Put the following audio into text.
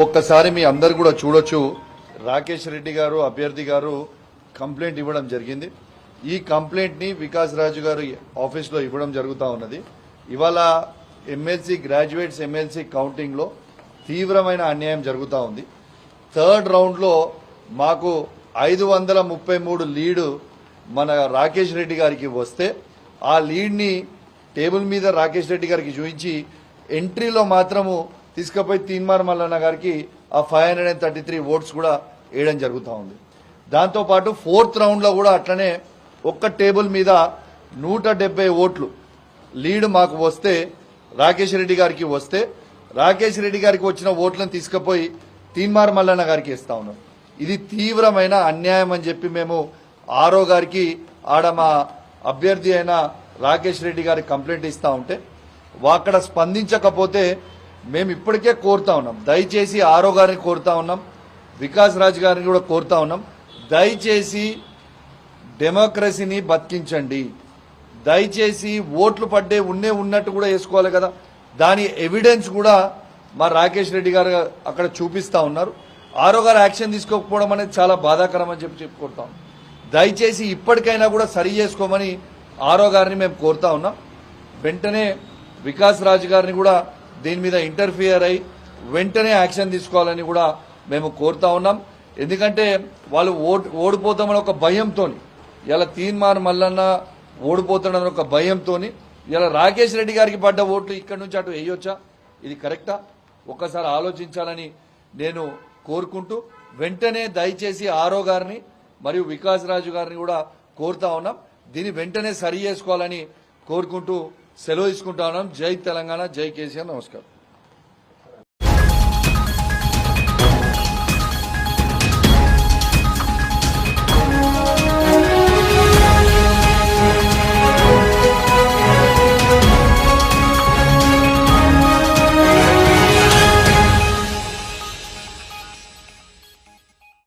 ఒక్కసారి మీ అందరు కూడా చూడొచ్చు, రాకేష్ రెడ్డి గారు అభ్యర్థి గారు కంప్లైంట్ ఇవ్వడం జరిగింది. ఈ కంప్లైంట్ ని వికాస్ రాజు గారు ఆఫీస్ లో ఇవ్వడం జరుగుతూ ఉన్నది. ఇవాళ ఎమ్మెల్సీ గ్రాడ్యుయేట్స్ ఎమ్మెల్సీ కౌంటింగ్ లో తీవ్రమైన అన్యాయం జరుగుతూ ఉంది. థర్డ్ రౌండ్ లో మాకు 533 లీడ్ మన రాకేష్ రెడ్డి గారికి వస్తే ఆ లీడ్ ని టేబుల్ మీద రాకేష్ రెడ్డి గారికి చూపించి ఎంట్రీలో మాత్రము తీసుకుపోయి తీన్మార్ మల్లన్న గారికి ఆ 533 ఓట్స్ కూడా వేయడం జరుగుతూ ఉంది. దాంతోపాటు ఫోర్త్ రౌండ్ లో కూడా అట్లనే ఒక్క టేబుల్ మీద 170 ఓట్లు లీడ్ మాకు వస్తే రాకేష్ రెడ్డి గారికి వస్తే రాకేష్ రెడ్డి గారికి వచ్చిన ఓట్లను తీసుకుపోయి తీన్మార్ మల్లన్న గారికి ఇస్తా ఉన్నాం. ఇది తీవ్రమైన అన్యాయం అని చెప్పి మేము ఆరో గారికి ఆడ మా అభ్యర్థి అయిన రాకేష్ రెడ్డి గారికి కంప్లైంట్ ఇస్తా ఉంటే అక్కడ స్పందించకపోతే మేము ఇప్పటికే కోరుతా ఉన్నాం. దయచేసి ఆరో గారిని కోరుతా ఉన్నాం, వికాస్ రాజ్ గారిని కూడా కోరుతా ఉన్నాం. దయచేసి డెమోక్రసీని బతికించండి. దయచేసి ఓట్లు పడ్డే ఉన్నట్టు కూడా వేసుకోవాలి కదా. దాని ఎవిడెన్స్ కూడా మా రాకేష్ రెడ్డి గారు అక్కడ చూపిస్తా ఉన్నారు. ఆరో గారు యాక్షన్ తీసుకోకపోవడం అనేది చాలా బాధాకరం అని చెప్పుకుంటాం. దయచేసి ఇప్పటికైనా కూడా సరి చేసుకోమని ఆరో గారిని మేము కోరుతా ఉన్నాం. వెంటనే వికాస్ రాజ్ గారిని కూడా దీని మీద ఇంటర్ఫియర్ అయి వెంటనే యాక్షన్ తీసుకోవాలని కూడా మేము కోరుతా ఉన్నాం. ఎందుకంటే వాళ్ళు ఓడిపోతామని ఒక భయంతో, ఇలా తీన్మార్ మల్లన్న ఓడిపోతాడని ఒక భయంతో ఇలా రాకేష్ రెడ్డి గారికి పడ్డ ఓట్లు ఇక్కడి నుంచి అటు వేయొచ్చా? ఇది కరెక్టా? ఒక్కసారి ఆలోచించాలని నేను కోరుకుంటూ వెంటనే దయచేసి ఆరో గారిని మరియు వికాస్ రాజు గారిని కూడా కోరుతా ఉన్నాం. దీన్ని వెంటనే సరి చేసుకోవాలని కోరుకుంటూ సెలవు తీసుకుంటా ఉన్నాం. జై తెలంగాణ, జై కేసీఆర్. నమస్కారం.